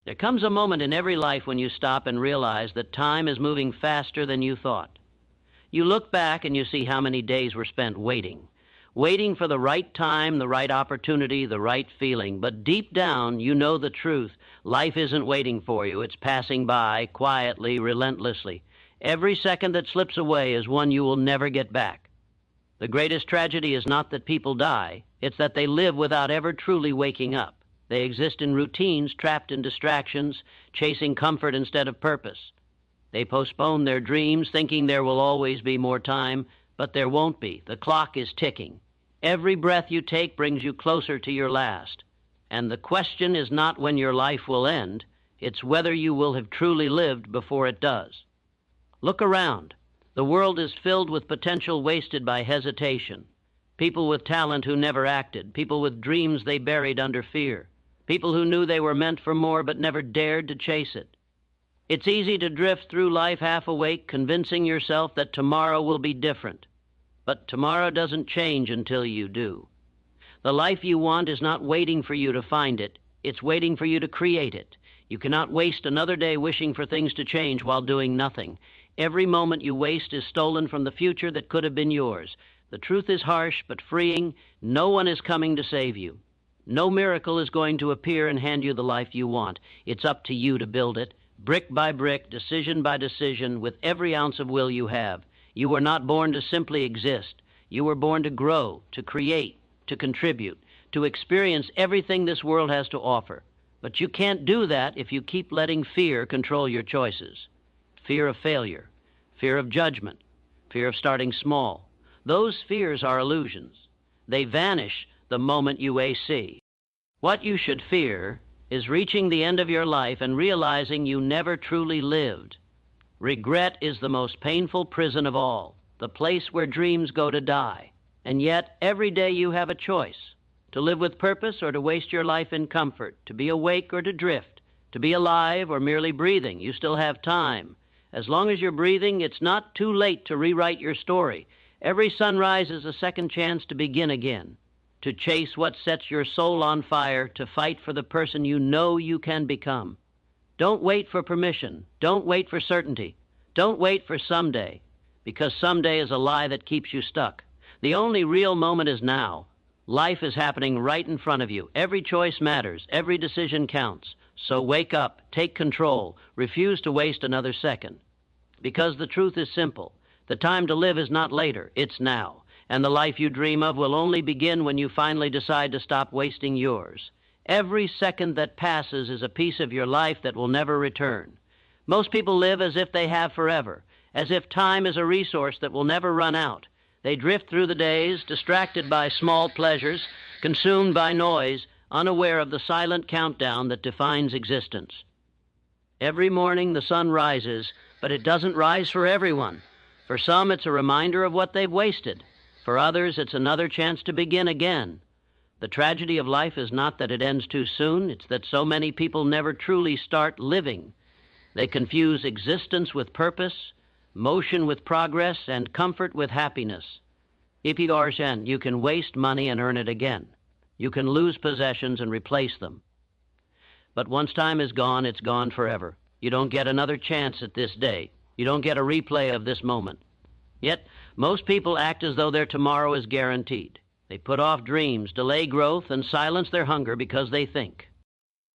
There comes a moment in every life when you stop and realize that time is moving faster than you thought. You look back and you see how many days were spent waiting for the right time, the right opportunity, the right feeling. But deep down, you know the truth. Life isn't waiting for you. It's passing by quietly, relentlessly. Every second that slips away is one you will never get back. The greatest tragedy is not that people die. It's that they live without ever truly waking up. They exist in routines, trapped in distractions, chasing comfort instead of purpose. They postpone their dreams, thinking there will always be more time, but there won't be. The clock is ticking. Every breath you take brings you closer to your last. And the question is not when your life will end, it's whether you will have truly lived before it does. Look around. The world is filled with potential wasted by hesitation. People with talent who never acted, people with dreams they buried under fear, people who knew they were meant for more but never dared to chase it. It's easy to drift through life half awake, convincing yourself that tomorrow will be different. But tomorrow doesn't change until you do. The life you want is not waiting for you to find it. It's waiting for you to create it. You cannot waste another day wishing for things to change while doing nothing. Every moment you waste is stolen from the future that could have been yours. The truth is harsh but freeing. No one is coming to save you. No miracle is going to appear and hand you the life you want. It's up to you to build it, brick by brick, decision by decision, with every ounce of will you have. You were not born to simply exist. You were born to grow, to create, to contribute, to experience everything this world has to offer. But you can't do that if you keep letting fear control your choices. Fear of failure, fear of judgment, fear of starting small. Those fears are illusions. They vanish the moment you AC. What you should fear is reaching the end of your life and realizing you never truly lived. Regret is the most painful prison of all, the place where dreams go to die. And yet, every day you have a choice, to live with purpose or to waste your life in comfort, to be awake or to drift, to be alive or merely breathing. You still have time. As long as you're breathing, it's not too late to rewrite your story. Every sunrise is a second chance to begin again, to chase what sets your soul on fire, to fight for the person you know you can become. Don't wait for permission. Don't wait for certainty. Don't wait for someday, because someday is a lie that keeps you stuck. The only real moment is now. Life is happening right in front of you. Every choice matters. Every decision counts. So wake up, take control, refuse to waste another second. Because the truth is simple. The time to live is not later, it's now. And the life you dream of will only begin when you finally decide to stop wasting yours. Every second that passes is a piece of your life that will never return. Most people live as if they have forever, as if time is a resource that will never run out. They drift through the days, distracted by small pleasures, consumed by noise, unaware of the silent countdown that defines existence. Every morning the sun rises, but it doesn't rise for everyone. For some, it's a reminder of what they've wasted. For others, it's another chance to begin again. The tragedy of life is not that it ends too soon, it's that so many people never truly start living. They confuse existence with purpose, motion with progress, and comfort with happiness. If you understand, you can waste money and earn it again. You can lose possessions and replace them. But once time is gone, it's gone forever. You don't get another chance at this day. You don't get a replay of this moment. Yet, most people act as though their tomorrow is guaranteed. They put off dreams, delay growth, and silence their hunger because they think.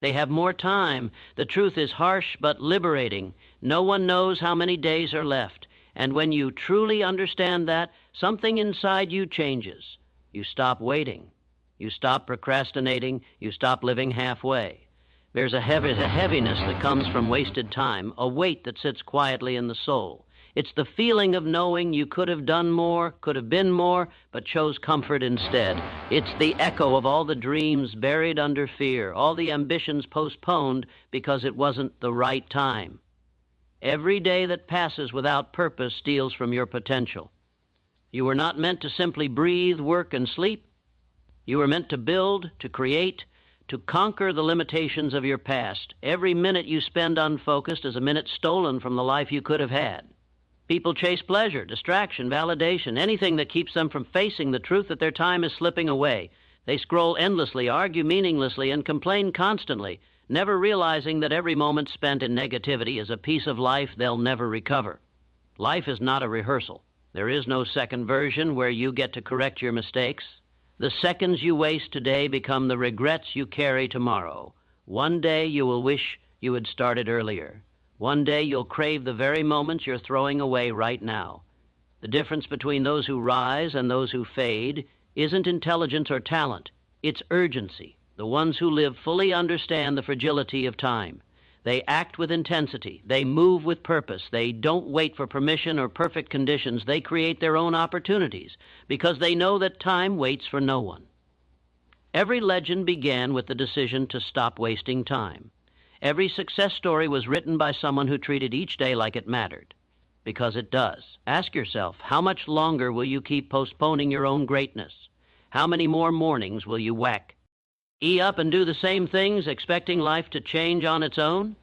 They have more time. The truth is harsh but liberating. No one knows how many days are left. And when you truly understand that, something inside you changes. You stop waiting. You stop procrastinating. You stop living halfway. There's a heaviness that comes from wasted time, a weight that sits quietly in the soul. It's the feeling of knowing you could have done more, could have been more, but chose comfort instead. It's the echo of all the dreams buried under fear, all the ambitions postponed because it wasn't the right time. Every day that passes without purpose steals from your potential. You were not meant to simply breathe, work, and sleep. You were meant to build, to create, to conquer the limitations of your past. Every minute you spend unfocused is a minute stolen from the life you could have had. People chase pleasure, distraction, validation, anything that keeps them from facing the truth that their time is slipping away. They scroll endlessly, argue meaninglessly, and complain constantly. never realizing that every moment spent in negativity is a piece of life they'll never recover. Life is not a rehearsal. There is no second version where you get to correct your mistakes. The seconds you waste today become the regrets you carry tomorrow. One day you will wish you had started earlier. One day you'll crave the very moments you're throwing away right now. The difference between those who rise and those who fade isn't intelligence or talent. It's urgency. The ones who live fully understand the fragility of time. They act with intensity. They move with purpose. They don't wait for permission or perfect conditions. They create their own opportunities because they know that time waits for no one. Every legend began with the decision to stop wasting time. Every success story was written by someone who treated each day like it mattered. Because it does. Ask yourself, how much longer will you keep postponing your own greatness? How many more mornings will you whack? Up and do the same things, expecting life to change on its own?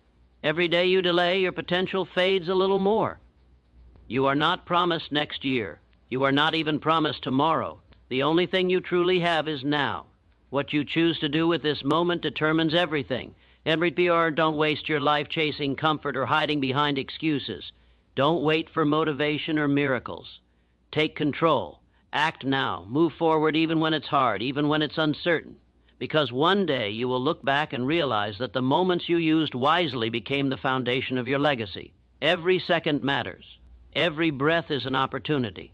Every day you delay, your potential fades a little more. You are not promised next year. You are not even promised tomorrow. The only thing you truly have is now. What you choose to do with this moment determines everything. Don't waste your life chasing comfort or hiding behind excuses. Don't wait for motivation or miracles. Take control. Act now. Move forward even when it's hard, even when it's uncertain. Because one day you will look back and realize that the moments you used wisely became the foundation of your legacy. Every second matters. Every breath is an opportunity.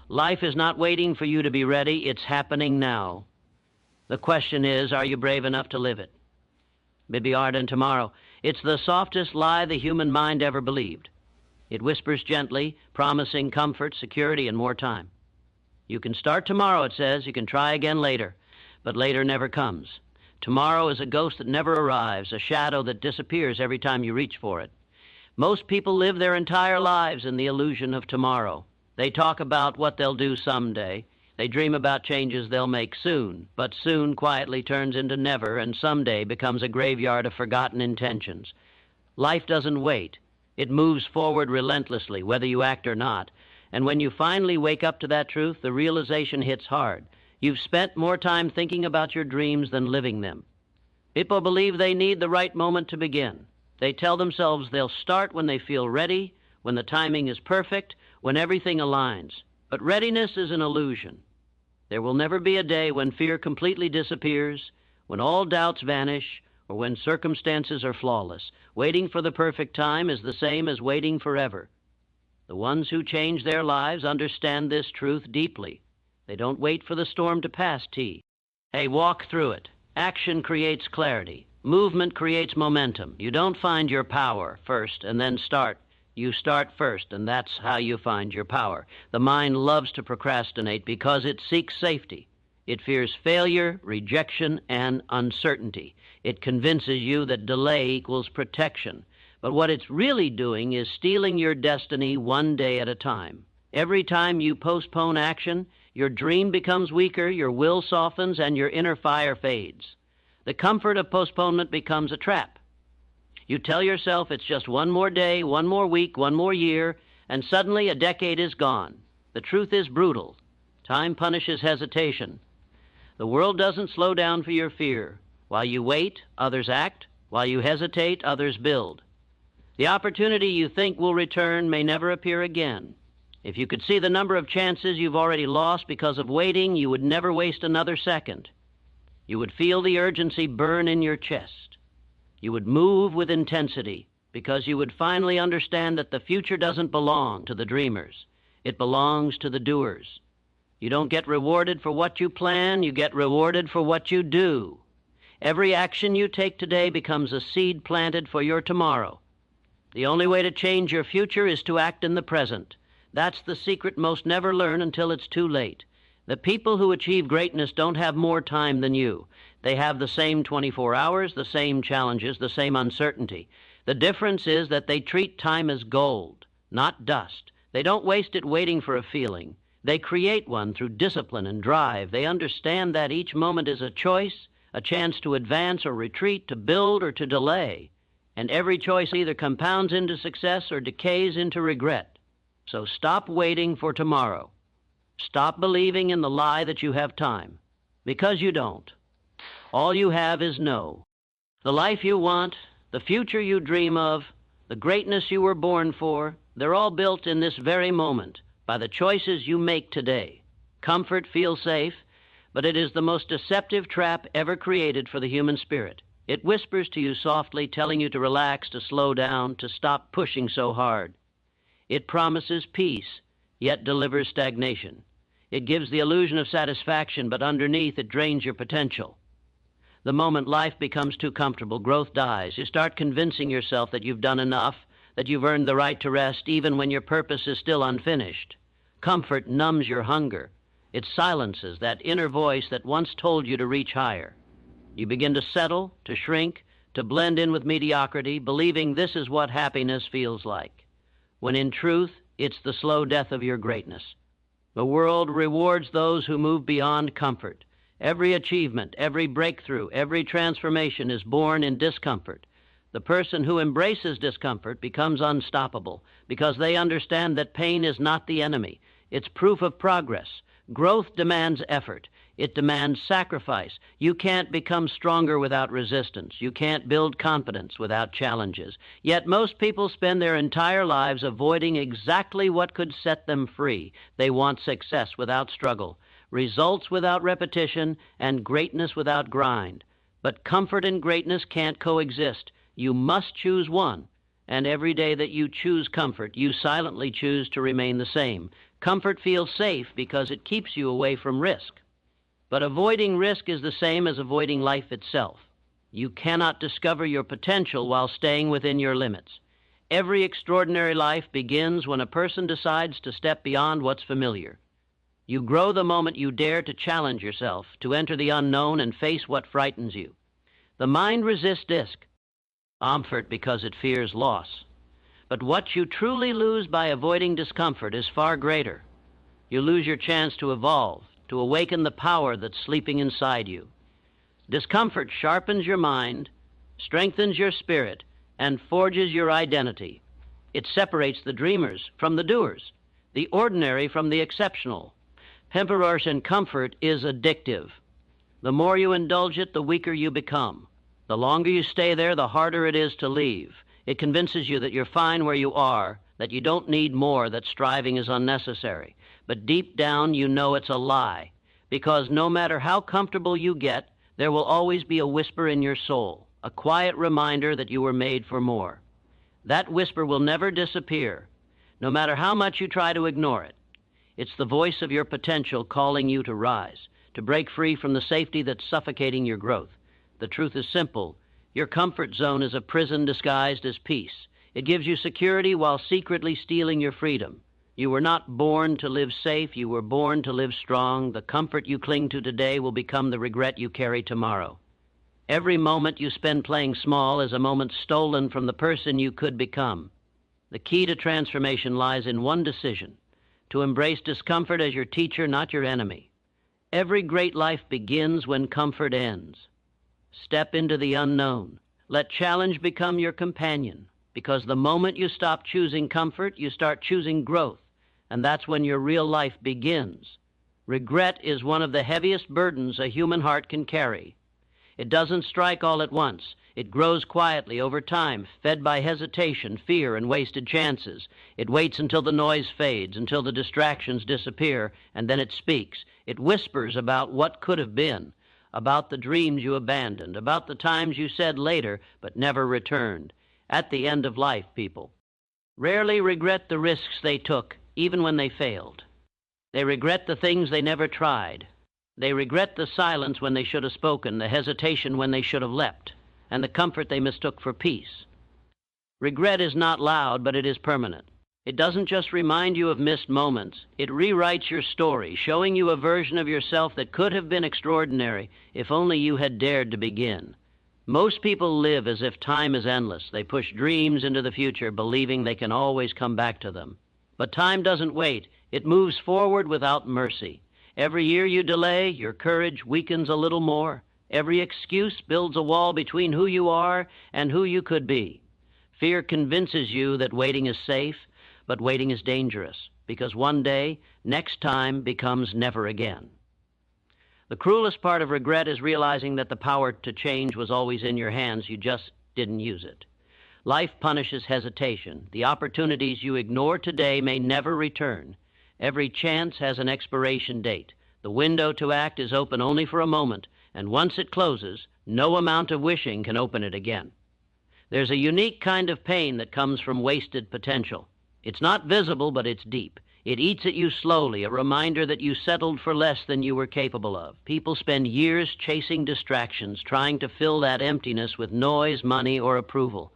Life is not waiting for you to be ready. It's happening now. The question is, are you brave enough to live it? Maybe ardent tomorrow. It's the softest lie the human mind ever believed. It whispers gently, promising comfort, security, and more time. You can start tomorrow, it says. You can try again later. But later never comes. Tomorrow is a ghost that never arrives, a shadow that disappears every time you reach for it. Most people live their entire lives in the illusion of tomorrow. They talk about what they'll do someday. They dream about changes they'll make soon, but soon quietly turns into never, and someday becomes a graveyard of forgotten intentions. Life doesn't wait. It moves forward relentlessly, whether you act or not. And when you finally wake up to that truth, the realization hits hard. You've spent more time thinking about your dreams than living them. People believe they need the right moment to begin. They tell themselves they'll start when they feel ready, when the timing is perfect, when everything aligns. But readiness is an illusion. There will never be a day when fear completely disappears, when all doubts vanish, or when circumstances are flawless. Waiting for the perfect time is the same as waiting forever. The ones who change their lives understand this truth deeply. They don't wait for the storm to pass, They walk through it. Action creates clarity. Movement creates momentum. You don't find your power first and then start. You start first, and that's how you find your power. The mind loves to procrastinate because it seeks safety. It fears failure, rejection, and uncertainty. It convinces you that delay equals protection. But what it's really doing is stealing your destiny one day at a time. Every time you postpone action, your dream becomes weaker, your will softens, and your inner fire fades. The comfort of postponement becomes a trap. You tell yourself it's just one more day, one more week, one more year, and suddenly a decade is gone. The truth is brutal. Time punishes hesitation. The world doesn't slow down for your fear. While you wait, others act. While you hesitate, others build. The opportunity you think will return may never appear again. If you could see the number of chances you've already lost because of waiting, you would never waste another second. You would feel the urgency burn in your chest. You would move with intensity because you would finally understand that the future doesn't belong to the dreamers. It belongs to the doers. You don't get rewarded for what you plan, you get rewarded for what you do. Every action you take today becomes a seed planted for your tomorrow. The only way to change your future is to act in the present. That's the secret most never learn until it's too late. The people who achieve greatness don't have more time than you. They have the same 24 hours, the same challenges, the same uncertainty. The difference is that they treat time as gold, not dust. They don't waste it waiting for a feeling. They create one through discipline and drive. They understand that each moment is a choice, a chance to advance or retreat, to build or to delay. And every choice either compounds into success or decays into regret. So stop waiting for tomorrow. Stop believing in the lie that you have time, because you don't. All you have is no. The life you want, the future you dream of, the greatness you were born for, they're all built in this very moment by the choices you make today. Comfort feels safe, but it is the most deceptive trap ever created for the human spirit. It whispers to you softly, telling you to relax, to slow down, to stop pushing so hard. It promises peace, yet delivers stagnation. It gives the illusion of satisfaction, but underneath it drains your potential. The moment life becomes too comfortable, growth dies. You start convincing yourself that you've done enough, that you've earned the right to rest even when your purpose is still unfinished. Comfort numbs your hunger. It silences that inner voice that once told you to reach higher. You begin to settle, to shrink, to blend in with mediocrity, believing this is what happiness feels like, when in truth, it's the slow death of your greatness. The world rewards those who move beyond comfort. Every achievement, every breakthrough, every transformation is born in discomfort. The person who embraces discomfort becomes unstoppable because they understand that pain is not the enemy. It's proof of progress. Growth demands effort. It demands sacrifice. You can't become stronger without resistance. You can't build confidence without challenges. Yet most people spend their entire lives avoiding exactly what could set them free. They want success without struggle, results without repetition, and greatness without grind. But comfort and greatness can't coexist. You must choose one. And every day that you choose comfort, you silently choose to remain the same. Comfort feels safe because it keeps you away from risk. But avoiding risk is the same as avoiding life itself. You cannot discover your potential while staying within your limits. Every extraordinary life begins when a person decides to step beyond what's familiar. You grow the moment you dare to challenge yourself, to enter the unknown and face what frightens you. The mind resists comfort because it fears loss. But what you truly lose by avoiding discomfort is far greater. You lose your chance to evolve, to awaken the power that's sleeping inside you. Discomfort sharpens your mind, strengthens your spirit, and forges your identity. It separates the dreamers from the doers, the ordinary from the exceptional. Temporary comfort is addictive. The more you indulge it, the weaker you become. The longer you stay there, the harder it is to leave. It convinces you that you're fine where you are, that you don't need more, that striving is unnecessary. But deep down, you know it's a lie, because no matter how comfortable you get, there will always be a whisper in your soul, a quiet reminder that you were made for more. That whisper will never disappear, no matter how much you try to ignore it. It's the voice of your potential calling you to rise, to break free from the safety that's suffocating your growth. The truth is simple. Your comfort zone is a prison disguised as peace. It gives you security while secretly stealing your freedom. You were not born to live safe. You were born to live strong. The comfort you cling to today will become the regret you carry tomorrow. Every moment you spend playing small is a moment stolen from the person you could become. The key to transformation lies in one decision: to embrace discomfort as your teacher, not your enemy. Every great life begins when comfort ends. Step into the unknown. Let challenge become your companion, because the moment you stop choosing comfort, you start choosing growth, and that's when your real life begins. Regret is one of the heaviest burdens a human heart can carry. It doesn't strike all at once. It grows quietly over time, fed by hesitation, fear, and wasted chances. It waits until the noise fades, until the distractions disappear, and then it speaks. It whispers about what could have been, about the dreams you abandoned, about the times you said later but never returned. At the end of life, people rarely regret the risks they took, even when they failed. They regret the things they never tried. They regret the silence when they should have spoken, the hesitation when they should have leapt, and the comfort they mistook for peace. Regret is not loud, but it is permanent. It doesn't just remind you of missed moments. It rewrites your story, showing you a version of yourself that could have been extraordinary if only you had dared to begin. Most people live as if time is endless. They push dreams into the future, believing they can always come back to them. But time doesn't wait. It moves forward without mercy. Every year you delay, your courage weakens a little more. Every excuse builds a wall between who you are and who you could be. Fear convinces you that waiting is safe, but waiting is dangerous, because one day, next time becomes never again. The cruelest part of regret is realizing that the power to change was always in your hands, you just didn't use it. Life punishes hesitation. The opportunities you ignore today may never return. Every chance has an expiration date. The window to act is open only for a moment, and once it closes, no amount of wishing can open it again. There's a unique kind of pain that comes from wasted potential. It's not visible, but it's deep. It eats at you slowly, a reminder that you settled for less than you were capable of. People spend years chasing distractions, trying to fill that emptiness with noise, money, or approval.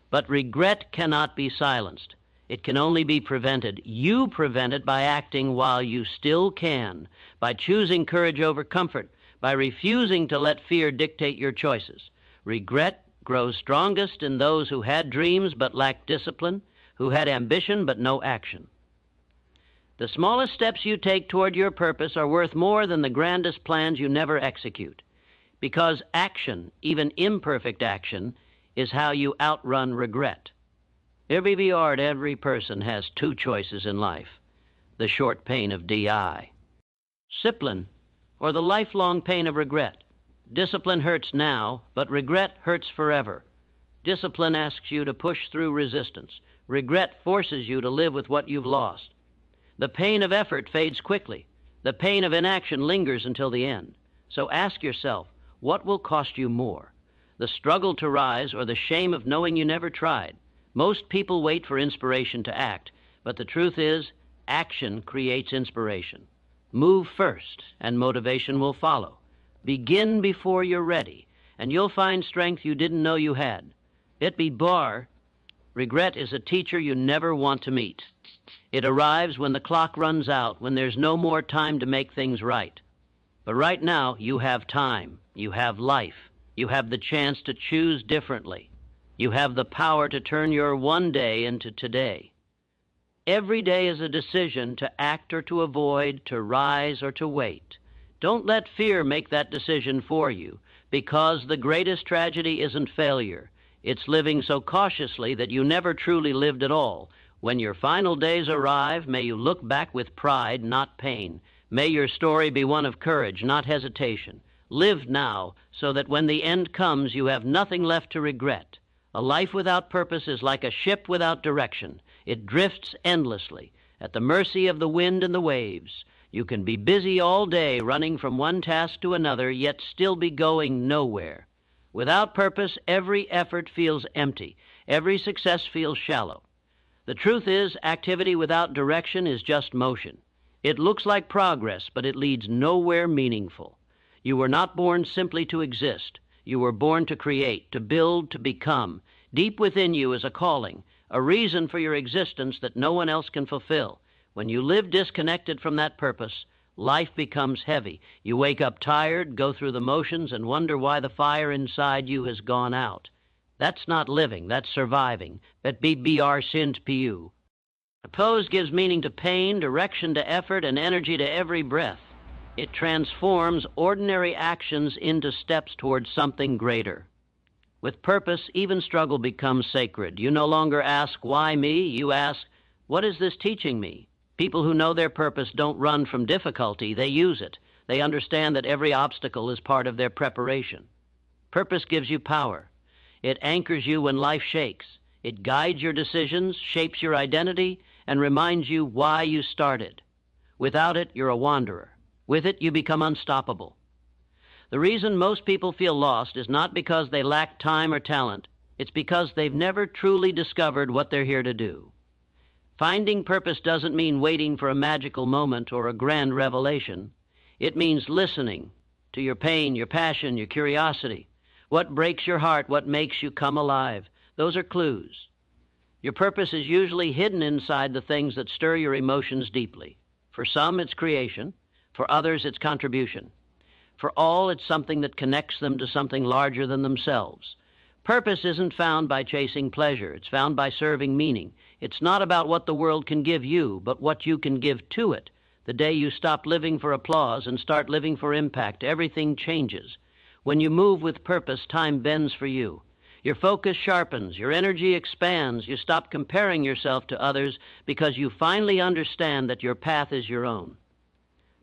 But regret cannot be silenced. It can only be prevented. You prevent it by acting while you still can, by choosing courage over comfort, by refusing to let fear dictate your choices. Regret grows strongest in those who had dreams but lacked discipline, who had ambition but no action. The smallest steps you take toward your purpose are worth more than the grandest plans you never execute. Because action, even imperfect action, is how you outrun regret. Every person has two choices in life: the short pain of DI, discipline, or the lifelong pain of regret. Discipline hurts now, but regret hurts forever. Discipline asks you to push through resistance. Regret forces you to live with what you've lost. The pain of effort fades quickly. The pain of inaction lingers until the end. So ask yourself, what will cost you more? The struggle to rise or the shame of knowing you never tried? Most people wait for inspiration to act, but the truth is, action creates inspiration. Move first, and motivation will follow. Begin before you're ready, and you'll find strength you didn't know you had. It be bar. Regret is a teacher you never want to meet. It arrives when the clock runs out, when there's no more time to make things right. But right now, you have time. You have life. You have the chance to choose differently. You have the power to turn your one day into today. Every day is a decision to act or to avoid, to rise or to wait. Don't let fear make that decision for you, because the greatest tragedy isn't failure. It's living so cautiously that you never truly lived at all. When your final days arrive, may you look back with pride, not pain. May your story be one of courage, not hesitation. Live now, so that when the end comes, you have nothing left to regret. A life without purpose is like a ship without direction. It drifts endlessly, at the mercy of the wind and the waves. You can be busy all day running from one task to another, yet still be going nowhere. Without purpose, every effort feels empty. Every success feels shallow. The truth is, activity without direction is just motion. It looks like progress, but it leads nowhere meaningful. You were not born simply to exist. You were born to create, to build, to become. Deep within you is a calling, a reason for your existence that no one else can fulfill. When you live disconnected from that purpose, life becomes heavy. You wake up tired, go through the motions, and wonder why the fire inside you has gone out. That's not living, that's surviving. That BBR sint PU. Pose gives meaning to pain, direction to effort, and energy to every breath. It transforms ordinary actions into steps towards something greater. With purpose, even struggle becomes sacred. You no longer ask, why me? You ask, what is this teaching me? People who know their purpose don't run from difficulty, they use it. They understand that every obstacle is part of their preparation. Purpose gives you power. It anchors you when life shakes. It guides your decisions, shapes your identity, and reminds you why you started. Without it, you're a wanderer. With it, you become unstoppable. The reason most people feel lost is not because they lack time or talent. It's because they've never truly discovered what they're here to do. Finding purpose doesn't mean waiting for a magical moment or a grand revelation. It means listening to your pain, your passion, your curiosity. What breaks your heart, what makes you come alive. Those are clues. Your purpose is usually hidden inside the things that stir your emotions deeply. For some, it's creation. For others, it's contribution. For all, it's something that connects them to something larger than themselves. Purpose isn't found by chasing pleasure. It's found by serving meaning. It's not about what the world can give you, but what you can give to it. The day you stop living for applause and start living for impact, everything changes. When you move with purpose, time bends for you. Your focus sharpens, your energy expands, you stop comparing yourself to others because you finally understand that your path is your own.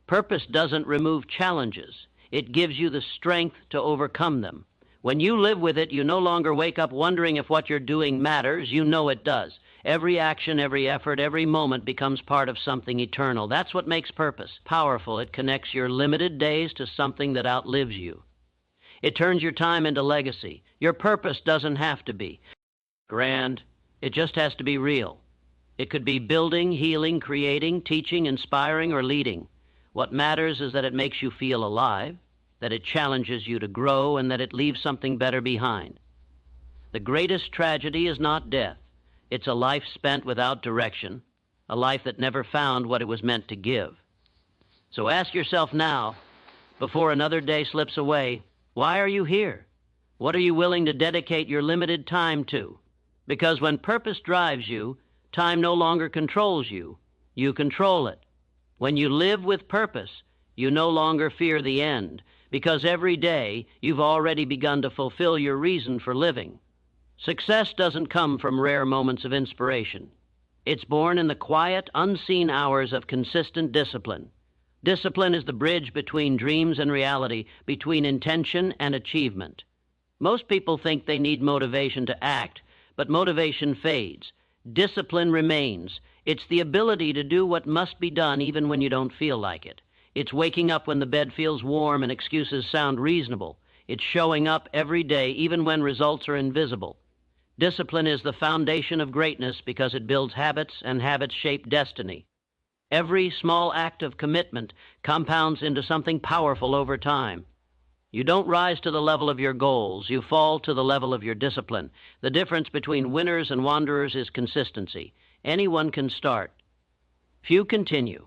Purpose doesn't remove challenges. It gives you the strength to overcome them. When you live with it, you no longer wake up wondering if what you're doing matters. You know it does. Every action, every effort, every moment becomes part of something eternal. That's what makes purpose powerful. It connects your limited days to something that outlives you. It turns your time into legacy. Your purpose doesn't have to be grand. It just has to be real. It could be building, healing, creating, teaching, inspiring, or leading. What matters is that it makes you feel alive, that it challenges you to grow, and that it leaves something better behind. The greatest tragedy is not death. It's a life spent without direction, a life that never found what it was meant to give. So ask yourself now, before another day slips away, why are you here? What are you willing to dedicate your limited time to? Because when purpose drives you, time no longer controls you. You control it. When you live with purpose, you no longer fear the end, because every day you've already begun to fulfill your reason for living. Success doesn't come from rare moments of inspiration. It's born in the quiet, unseen hours of consistent discipline. Discipline is the bridge between dreams and reality, between intention and achievement. Most people think they need motivation to act, but motivation fades. Discipline remains. It's the ability to do what must be done even when you don't feel like it. It's waking up when the bed feels warm and excuses sound reasonable. It's showing up every day even when results are invisible. Discipline is the foundation of greatness because it builds habits, and habits shape destiny. Every small act of commitment compounds into something powerful over time. You don't rise to the level of your goals. You fall to the level of your discipline. The difference between winners and wanderers is consistency. Anyone can start. Few continue.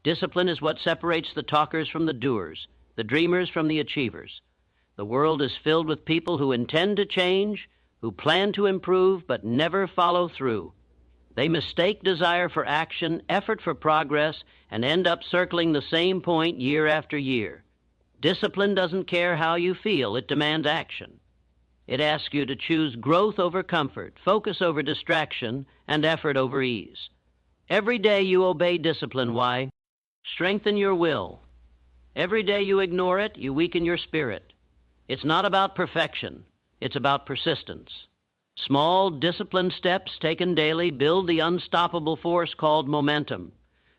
Discipline is what separates the talkers from the doers, the dreamers from the achievers. The world is filled with people who intend to change, who plan to improve, but never follow through. They mistake desire for action, effort for progress, and end up circling the same point year after year. Discipline doesn't care how you feel. It demands action. It asks you to choose growth over comfort, focus over distraction, and effort over ease. Every day you obey discipline. Why? Strengthen your will. Every day you ignore it, you weaken your spirit. It's not about perfection. It's about persistence. Small, disciplined steps taken daily build the unstoppable force called momentum.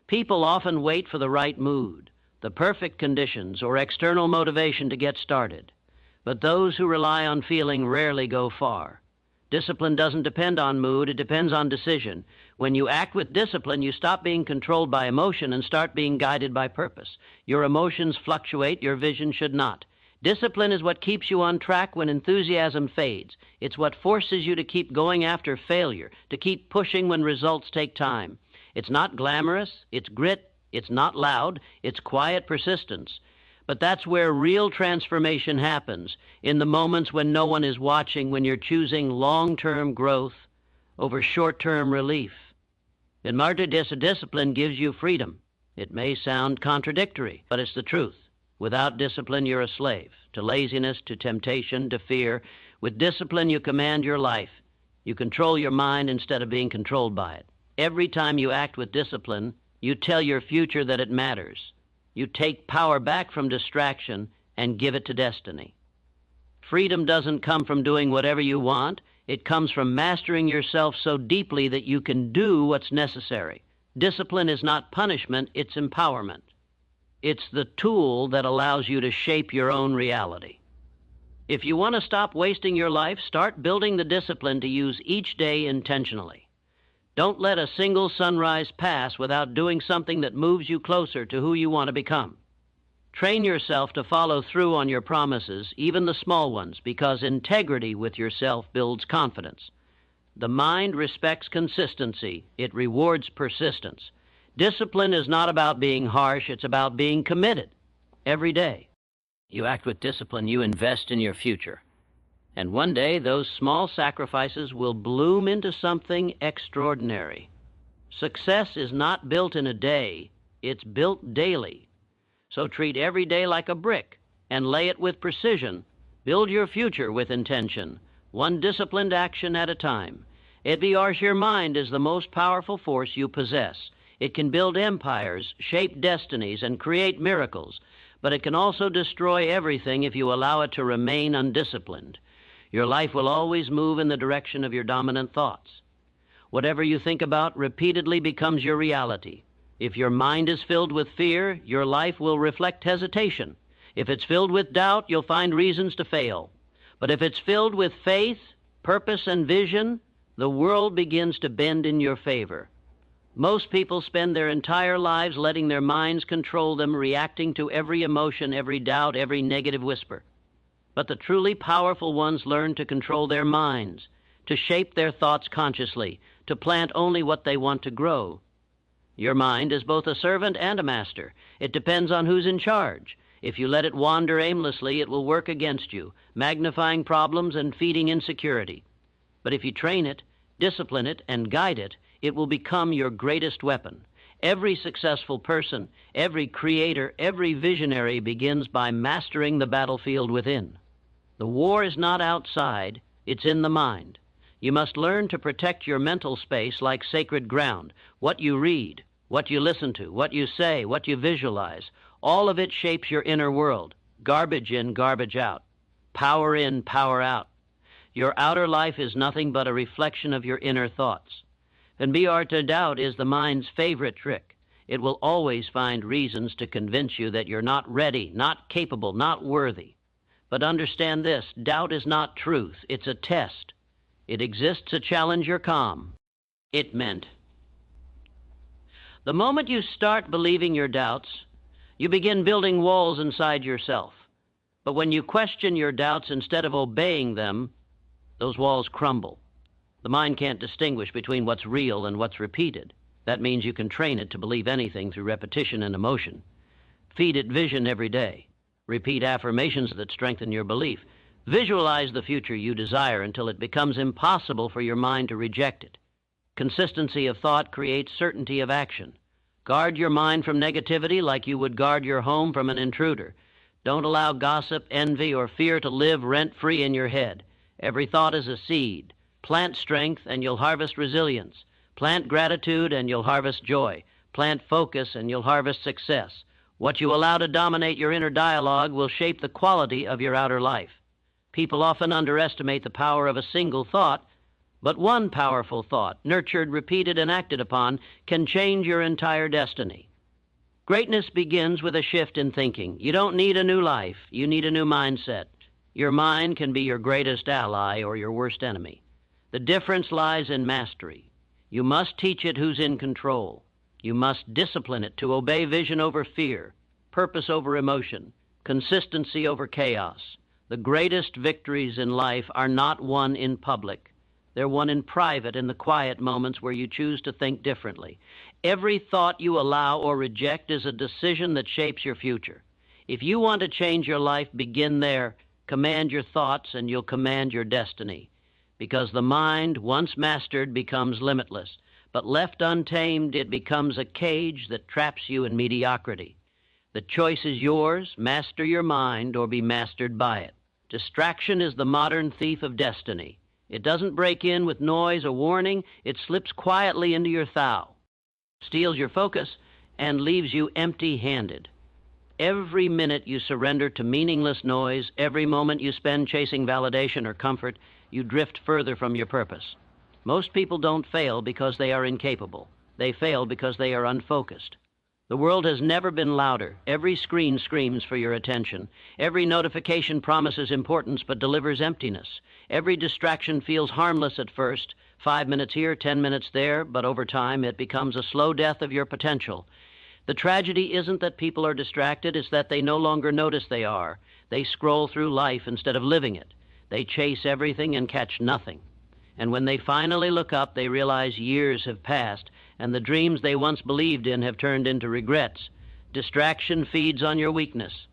People often wait for the right mood, the perfect conditions, or external motivation to get started. But those who rely on feeling rarely go far. Discipline doesn't depend on mood, it depends on decision. When you act with discipline, you stop being controlled by emotion and start being guided by purpose. Your emotions fluctuate, your vision should not. Discipline is what keeps you on track when enthusiasm fades. It's what forces you to keep going after failure, to keep pushing when results take time. It's not glamorous, it's grit, it's not loud, it's quiet persistence. But that's where real transformation happens, in the moments when no one is watching, when you're choosing long-term growth over short-term relief. And discipline gives you freedom. It may sound contradictory, but it's the truth. Without discipline, you're a slave to laziness, to temptation, to fear. With discipline, you command your life. You control your mind instead of being controlled by it. Every time you act with discipline, you tell your future that it matters. You take power back from distraction and give it to destiny. Freedom doesn't come from doing whatever you want. It comes from mastering yourself so deeply that you can do what's necessary. Discipline is not punishment, it's empowerment. It's the tool that allows you to shape your own reality. If you want to stop wasting your life, start building the discipline to use each day intentionally. Don't let a single sunrise pass without doing something that moves you closer to who you want to become. Train yourself to follow through on your promises, even the small ones, because integrity with yourself builds confidence. The mind respects consistency. It rewards persistence. Discipline is not about being harsh, it's about being committed every day. You act with discipline, you invest in your future. And one day, those small sacrifices will bloom into something extraordinary. Success is not built in a day, it's built daily. So treat every day like a brick and lay it with precision. Build your future with intention, one disciplined action at a time. Your mind is the most powerful force you possess. It can build empires, shape destinies, and create miracles. but it can also destroy everything if you allow it to remain undisciplined. Your life will always move in the direction of your dominant thoughts. Whatever you think about repeatedly becomes your reality. If your mind is filled with fear, your life will reflect hesitation. If it's filled with doubt, you'll find reasons to fail. But if it's filled with faith, purpose, and vision, the world begins to bend in your favor. Most people spend their entire lives letting their minds control them, reacting to every emotion, every doubt, every negative whisper. But the truly powerful ones learn to control their minds, to shape their thoughts consciously, to plant only what they want to grow. Your mind is both a servant and a master. It depends on who's in charge. If you let it wander aimlessly, it will work against you, magnifying problems and feeding insecurity. But if you train it, discipline it, and guide it, it will become your greatest weapon. Every successful person, every creator, every visionary begins by mastering the battlefield within. The war is not outside, it's in the mind. You must learn to protect your mental space like sacred ground. What you read, what you listen to, what you say, what you visualize, all of it shapes your inner world. Garbage in, garbage out. Power in, power out. Your outer life is nothing but a reflection of your inner thoughts. And to doubt is the mind's favorite trick. It will always find reasons to convince you that you're not ready, not capable, not worthy. But understand this, doubt is not truth, it's a test. It exists to challenge your calm. It meant. The moment you start believing your doubts, you begin building walls inside yourself. But when you question your doubts instead of obeying them, those walls crumble. The mind can't distinguish between what's real and what's repeated. That means you can train it to believe anything through repetition and emotion. Feed it vision every day. Repeat affirmations that strengthen your belief. Visualize the future you desire until it becomes impossible for your mind to reject it. Consistency of thought creates certainty of action. Guard your mind from negativity like you would guard your home from an intruder. Don't allow gossip, envy, or fear to live rent-free in your head. Every thought is a seed. Plant strength and you'll harvest resilience. Plant gratitude and you'll harvest joy. Plant focus and you'll harvest success. What you allow to dominate your inner dialogue will shape the quality of your outer life. People often underestimate the power of a single thought, but one powerful thought, nurtured, repeated, and acted upon, can change your entire destiny. Greatness begins with a shift in thinking. You don't need a new life. You need a new mindset. Your mind can be your greatest ally or your worst enemy. The difference lies in mastery. You must teach it who's in control. You must discipline it to obey vision over fear, purpose over emotion, consistency over chaos. The greatest victories in life are not won in public. They're won in private, in the quiet moments where you choose to think differently. Every thought you allow or reject is a decision that shapes your future. If you want to change your life, begin there. Command your thoughts and you'll command your destiny. Because the mind, once mastered, becomes limitless. But left untamed, it becomes a cage that traps you in mediocrity. The choice is yours. Master your mind or be mastered by it. Distraction is the modern thief of destiny. It doesn't break in with noise or warning. It slips quietly into your thou, steals your focus, and leaves you empty-handed. Every minute you surrender to meaningless noise, every moment you spend chasing validation or comfort, you drift further from your purpose. Most people don't fail because they are incapable. They fail because they are unfocused. The world has never been louder. Every screen screams for your attention. Every notification promises importance but delivers emptiness. Every distraction feels harmless at first, 5 minutes here, 10 minutes there, but over time it becomes a slow death of your potential. The tragedy isn't that people are distracted, it's that they no longer notice they are. They scroll through life instead of living it. They chase everything and catch nothing. And when they finally look up, they realize years have passed, and the dreams they once believed in have turned into regrets. Distraction feeds on your weakness.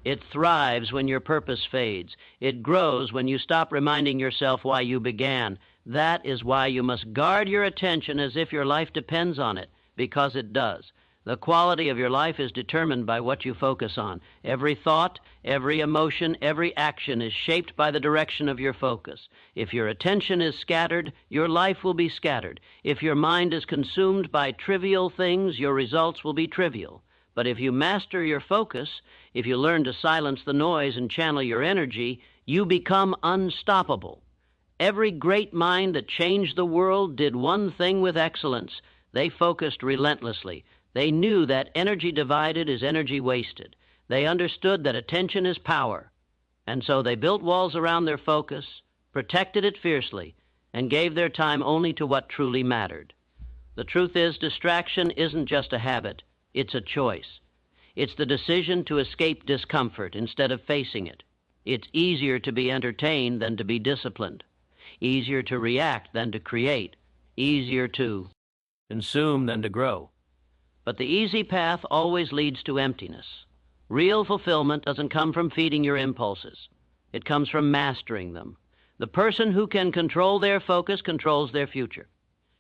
It thrives when your purpose fades. It grows when you stop reminding yourself why you began. That is why you must guard your attention as if your life depends on it, because it does. The quality of your life is determined by what you focus on. Every thought, every emotion, every action is shaped by the direction of your focus. If your attention is scattered, your life will be scattered. If your mind is consumed by trivial things, your results will be trivial. But if you master your focus, if you learn to silence the noise and channel your energy, you become unstoppable. Every great mind that changed the world did one thing with excellence. They focused relentlessly. They knew that energy divided is energy wasted. They understood that attention is power. And so they built walls around their focus, protected it fiercely, and gave their time only to what truly mattered. The truth is, distraction isn't just a habit. It's a choice. It's the decision to escape discomfort instead of facing it. It's easier to be entertained than to be disciplined. Easier to react than to create. Easier to consume than to grow. But the easy path always leads to emptiness. Real fulfillment doesn't come from feeding your impulses. It comes from mastering them. The person who can control their focus controls their future.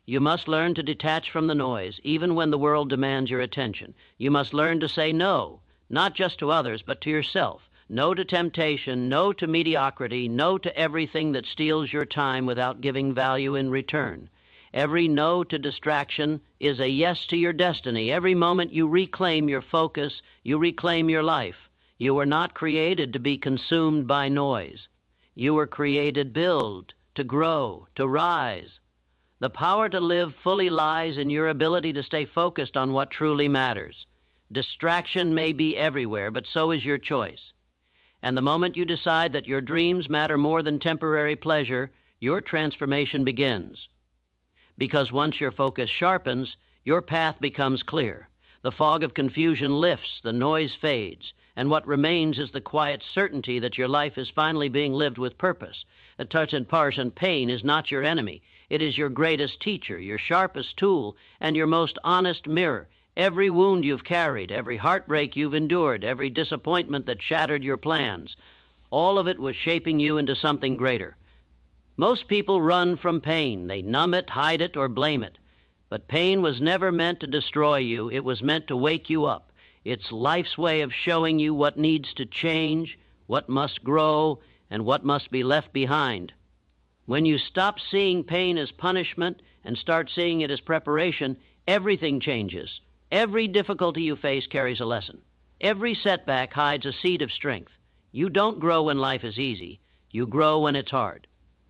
You must learn to detach from the noise, even when the world demands your attention. You must learn to say no, not just to others, but to yourself. No to temptation, no to mediocrity, no to everything that steals your time without giving value in return. Every no to distraction is a yes to your destiny. Every moment you reclaim your focus, you reclaim your life. You were not created to be consumed by noise. You were created to build, to grow, to rise. The power to live fully lies in your ability to stay focused on what truly matters. Distraction may be everywhere, but so is your choice. And the moment you decide that your dreams matter more than temporary pleasure, your transformation begins. Because once your focus sharpens, your path becomes clear. The fog of confusion lifts, the noise fades, and what remains is the quiet certainty that your life is finally being lived with purpose. A touch and partisan pain is not your enemy. It is your greatest teacher, your sharpest tool, and your most honest mirror. Every wound you've carried, every heartbreak you've endured, every disappointment that shattered your plans, all of it was shaping you into something greater. Most people run from pain. They numb it, hide it, or blame it. But pain was never meant to destroy you. It was meant to wake you up. It's life's way of showing you what needs to change, what must grow, and what must be left behind. When you stop seeing pain as punishment and start seeing it as preparation, everything changes. Every difficulty you face carries a lesson. Every setback hides a seed of strength. You don't grow when life is easy. You grow when it's hard.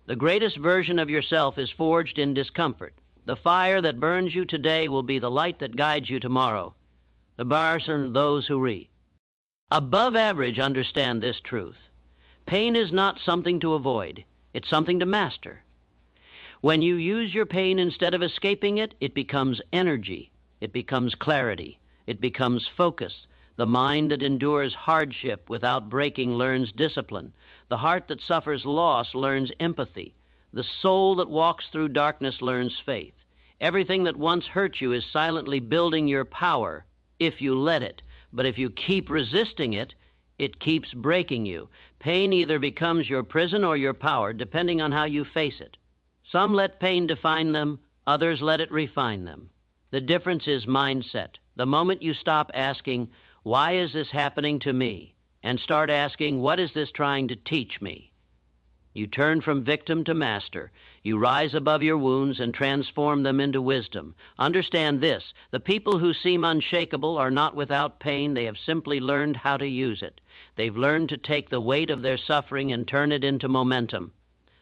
The greatest version of yourself is forged in discomfort. The fire that burns you today will be the light that guides you tomorrow. The bars are those who read. Above average understand this truth. Pain is not something to avoid. It's something to master. When you use your pain instead of escaping it, it becomes energy. It becomes clarity. It becomes focus. The mind that endures hardship without breaking learns discipline. The heart that suffers loss learns empathy. The soul that walks through darkness learns faith. Everything that once hurt you is silently building your power if you let it. But if you keep resisting it, it keeps breaking you. Pain either becomes your prison or your power, depending on how you face it. Some let pain define them, others let it refine them. The difference is mindset. The moment you stop asking, why is this happening to me? And start asking, what is this trying to teach me? You turn from victim to master. You rise above your wounds and transform them into wisdom. Understand this, the people who seem unshakable are not without pain. They have simply learned how to use it. They've learned to take the weight of their suffering and turn it into momentum.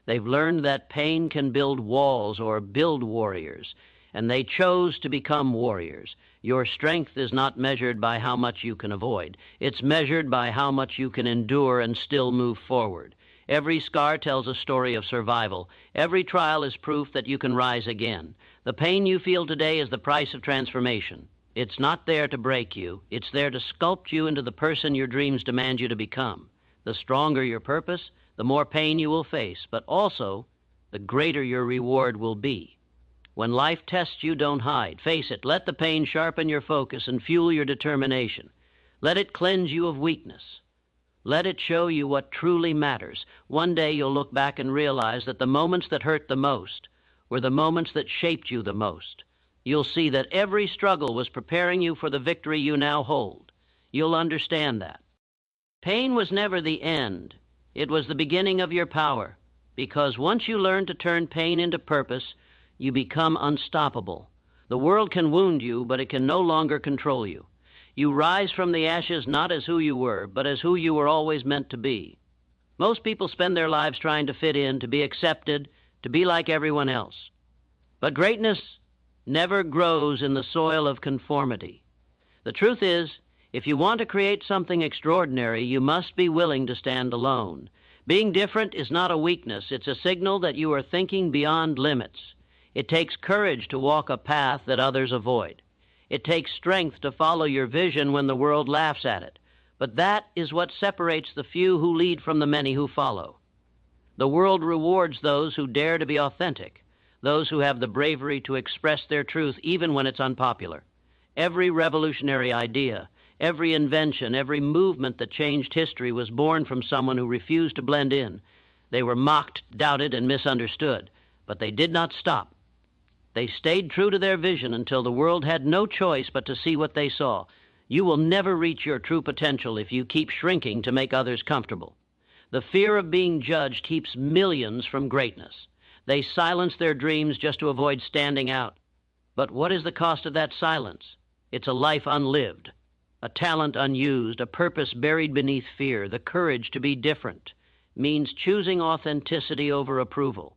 They've learned that pain can build walls or build warriors, and they chose to become warriors. Your strength is not measured by how much you can avoid. It's measured by how much you can endure and still move forward. Every scar tells a story of survival. Every trial is proof that you can rise again. The pain you feel today is the price of transformation. It's not there to break you. It's there to sculpt you into the person your dreams demand you to become. The stronger your purpose, the more pain you will face, but also the greater your reward will be. When life tests you, don't hide. Face it. Let the pain sharpen your focus and fuel your determination. Let it cleanse you of weakness. Let it show you what truly matters. One day you'll look back and realize that the moments that hurt the most were the moments that shaped you the most. You'll see that every struggle was preparing you for the victory you now hold. You'll understand that. Pain was never the end. It was the beginning of your power. Because once you learn to turn pain into purpose, you become unstoppable. The world can wound you, but it can no longer control you. You rise from the ashes not as who you were, but as who you were always meant to be. Most people spend their lives trying to fit in, to be accepted, to be like everyone else. But greatness never grows in the soil of conformity. The truth is, if you want to create something extraordinary, you must be willing to stand alone. Being different is not a weakness. It's a signal that you are thinking beyond limits. It takes courage to walk a path that others avoid. It takes strength to follow your vision when the world laughs at it. But that is what separates the few who lead from the many who follow. The world rewards those who dare to be authentic, those who have the bravery to express their truth even when it's unpopular. Every revolutionary idea, every invention, every movement that changed history was born from someone who refused to blend in. They were mocked, doubted, and misunderstood, but they did not stop. They stayed true to their vision until the world had no choice but to see what they saw. You will never reach your true potential if you keep shrinking to make others comfortable. The fear of being judged keeps millions from greatness. They silence their dreams just to avoid standing out. But what is the cost of that silence? It's a life unlived, a talent unused, a purpose buried beneath fear. The courage to be different means choosing authenticity over approval.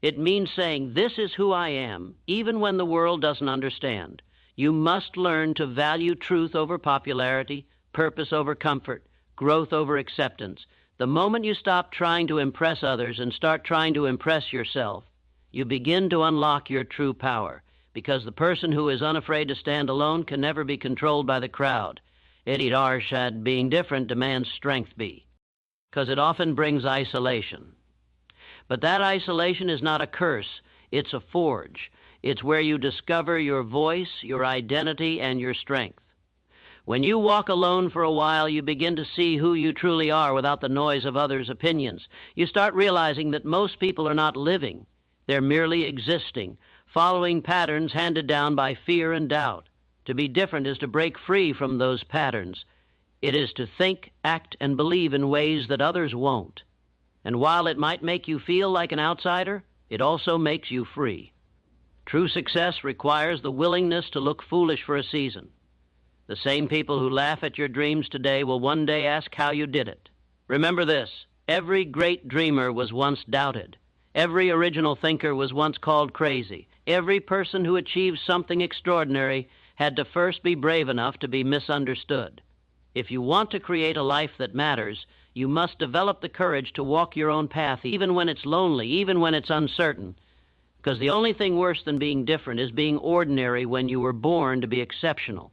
It means saying, this is who I am, even when the world doesn't understand. You must learn to value truth over popularity, purpose over comfort, growth over acceptance. The moment you stop trying to impress others and start trying to impress yourself, you begin to unlock your true power, because the person who is unafraid to stand alone can never be controlled by the crowd. Eddie Darsh said, being different demands strength be, because it often brings isolation. But that isolation is not a curse, it's a forge. It's where you discover your voice, your identity, and your strength. When you walk alone for a while, you begin to see who you truly are without the noise of others' opinions. You start realizing that most people are not living. They're merely existing, following patterns handed down by fear and doubt. To be different is to break free from those patterns. It is to think, act, and believe in ways that others won't. And while it might make you feel like an outsider, it also makes you free. True success requires the willingness to look foolish for a season. The same people who laugh at your dreams today will one day ask how you did it. Remember this, every great dreamer was once doubted. Every original thinker was once called crazy. Every person who achieved something extraordinary had to first be brave enough to be misunderstood. If you want to create a life that matters, you must develop the courage to walk your own path, even when it's lonely, even when it's uncertain. Because the only thing worse than being different is being ordinary when you were born to be exceptional.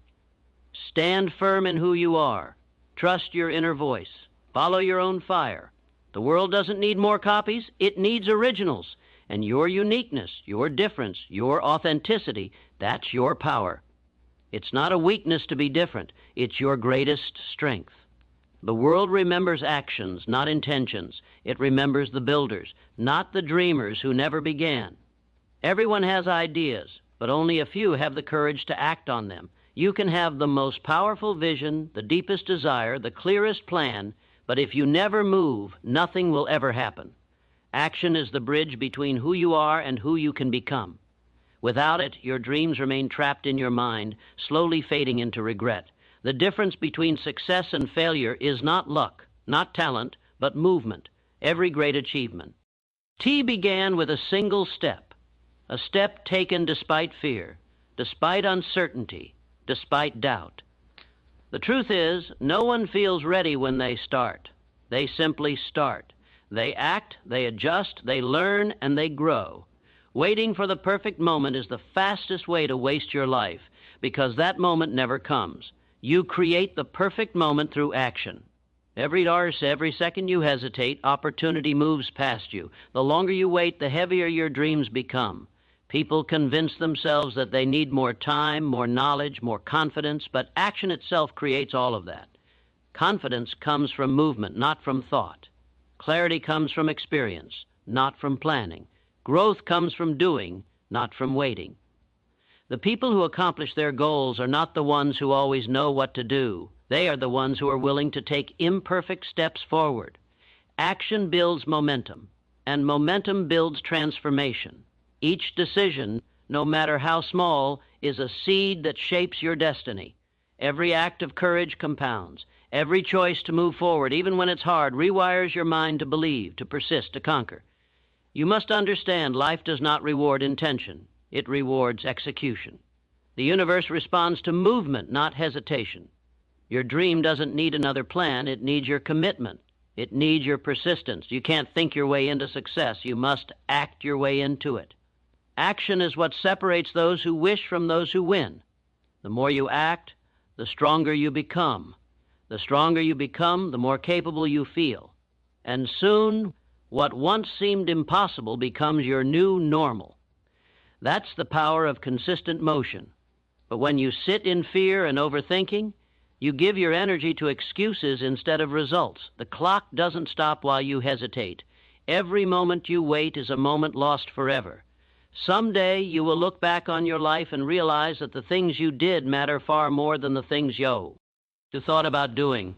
Stand firm in who you are. Trust your inner voice. Follow your own fire. The world doesn't need more copies, it needs originals. And your uniqueness, your difference, your authenticity, that's your power. It's not a weakness to be different, it's your greatest strength. The world remembers actions, not intentions. It remembers the builders, not the dreamers who never began. Everyone has ideas, but only a few have the courage to act on them. You can have the most powerful vision, the deepest desire, the clearest plan, but if you never move, nothing will ever happen. Action is the bridge between who you are and who you can become. Without it, your dreams remain trapped in your mind, slowly fading into regret. The difference between success and failure is not luck, not talent, but movement, every great achievement. T began with a single step, a step taken despite fear, despite uncertainty, despite doubt. The truth is, no one feels ready when they start. They simply start. They act, they adjust, they learn, and they grow. Waiting for the perfect moment is the fastest way to waste your life, because that moment never comes. You create the perfect moment through action. Every second you hesitate, opportunity moves past you. The longer you wait, the heavier your dreams become. People convince themselves that they need more time, more knowledge, more confidence, but action itself creates all of that. Confidence comes from movement, not from thought. Clarity comes from experience, not from planning. Growth comes from doing, not from waiting. The people who accomplish their goals are not the ones who always know what to do. They are the ones who are willing to take imperfect steps forward. Action builds momentum, and momentum builds transformation. Each decision, no matter how small, is a seed that shapes your destiny. Every act of courage compounds. Every choice to move forward, even when it's hard, rewires your mind to believe, to persist, to conquer. You must understand life does not reward intention. It rewards execution. The universe responds to movement, not hesitation. Your dream doesn't need another plan. It needs your commitment. It needs your persistence. You can't think your way into success. You must act your way into it. Action is what separates those who wish from those who win. The more you act, the stronger you become. The stronger you become, the more capable you feel. And soon, what once seemed impossible becomes your new normal. That's the power of consistent motion. But when you sit in fear and overthinking, you give your energy to excuses instead of results. The clock doesn't stop while you hesitate. Every moment you wait is a moment lost forever. Someday you will look back on your life and realize that the things you did matter far more than the things you thought about doing.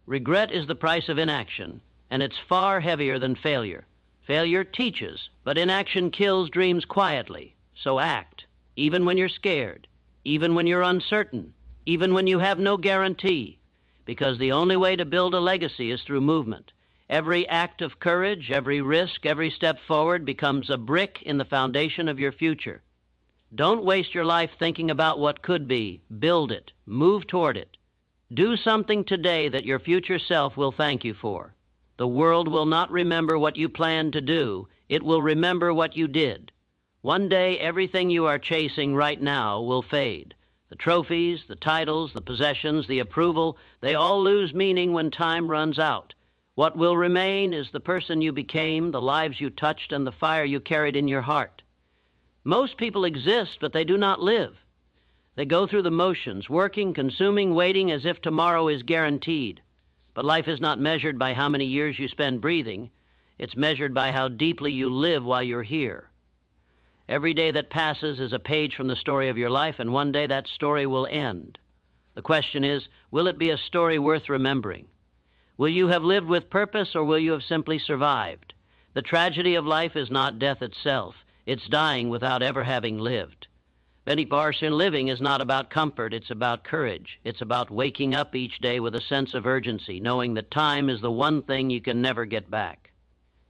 Regret is the price of inaction, and it's far heavier than failure. Failure teaches, but inaction kills dreams quietly. So act, even when you're scared, even when you're uncertain, even when you have no guarantee, because the only way to build a legacy is through movement. Every act of courage, every risk, every step forward becomes a brick in the foundation of your future. Don't waste your life thinking about what could be. Build it. Move toward it. Do something today that your future self will thank you for. The world will not remember what you planned to do. It will remember what you did. One day, everything you are chasing right now will fade. The trophies, the titles, the possessions, the approval, they all lose meaning when time runs out. What will remain is the person you became, the lives you touched, and the fire you carried in your heart. Most people exist, but they do not live. They go through the motions, working, consuming, waiting as if tomorrow is guaranteed. But life is not measured by how many years you spend breathing. It's measured by how deeply you live while you're here. Every day that passes is a page from the story of your life, and one day that story will end. The question is, will it be a story worth remembering? Will you have lived with purpose, or will you have simply survived? The tragedy of life is not death itself. It's dying without ever having lived. Living is not about comfort. It's about courage. It's about waking up each day with a sense of urgency, knowing that time is the one thing you can never get back.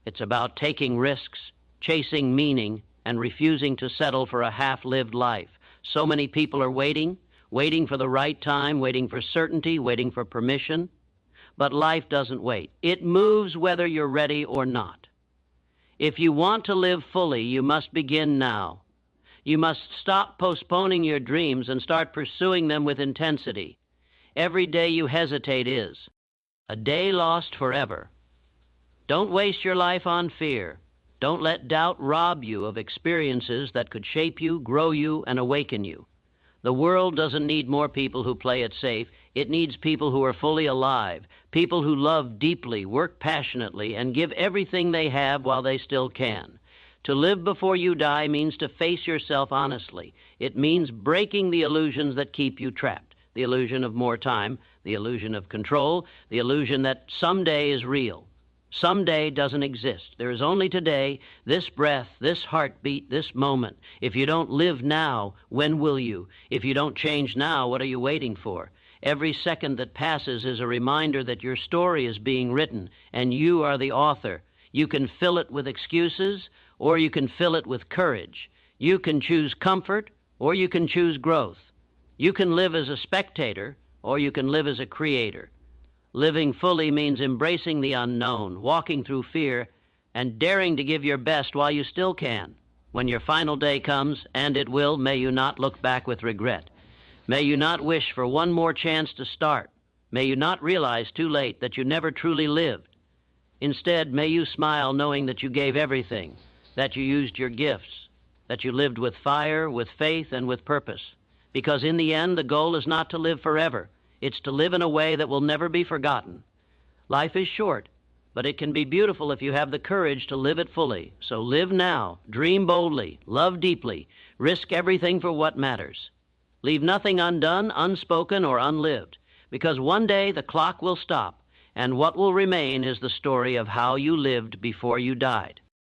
It's about taking risks, chasing meaning, and refusing to settle for a half-lived life. So many people are waiting for the right time, waiting for certainty, waiting for permission. But life doesn't wait. It moves whether you're ready or not. If you want to live fully, you must begin now. You must stop postponing your dreams and start pursuing them with intensity. Every day you hesitate is a day lost forever. Don't waste your life on fear. Don't let doubt rob you of experiences that could shape you, grow you, and awaken you. The world doesn't need more people who play it safe. It needs people who are fully alive, people who love deeply, work passionately, and give everything they have while they still can. To live before you die means to face yourself honestly. It means breaking the illusions that keep you trapped. The illusion of more time, the illusion of control, the illusion that someday is real. Someday doesn't exist. There is only today, this breath, this heartbeat, this moment. If you don't live now, when will you? If you don't change now, what are you waiting for? Every second that passes is a reminder that your story is being written, and you are the author. You can fill it with excuses, or you can fill it with courage. You can choose comfort, or you can choose growth. You can live as a spectator, or you can live as a creator. Living fully means embracing the unknown, walking through fear, and daring to give your best while you still can. When your final day comes, and it will, may you not look back with regret. May you not wish for one more chance to start. May you not realize too late that you never truly lived. Instead, may you smile knowing that you gave everything, that you used your gifts, that you lived with fire, with faith, and with purpose. Because in the end, the goal is not to live forever. It's to live in a way that will never be forgotten. Life is short, but it can be beautiful if you have the courage to live it fully. So live now, dream boldly, love deeply, risk everything for what matters. Leave nothing undone, unspoken, or unlived, because one day the clock will stop, and what will remain is the story of how you lived before you died.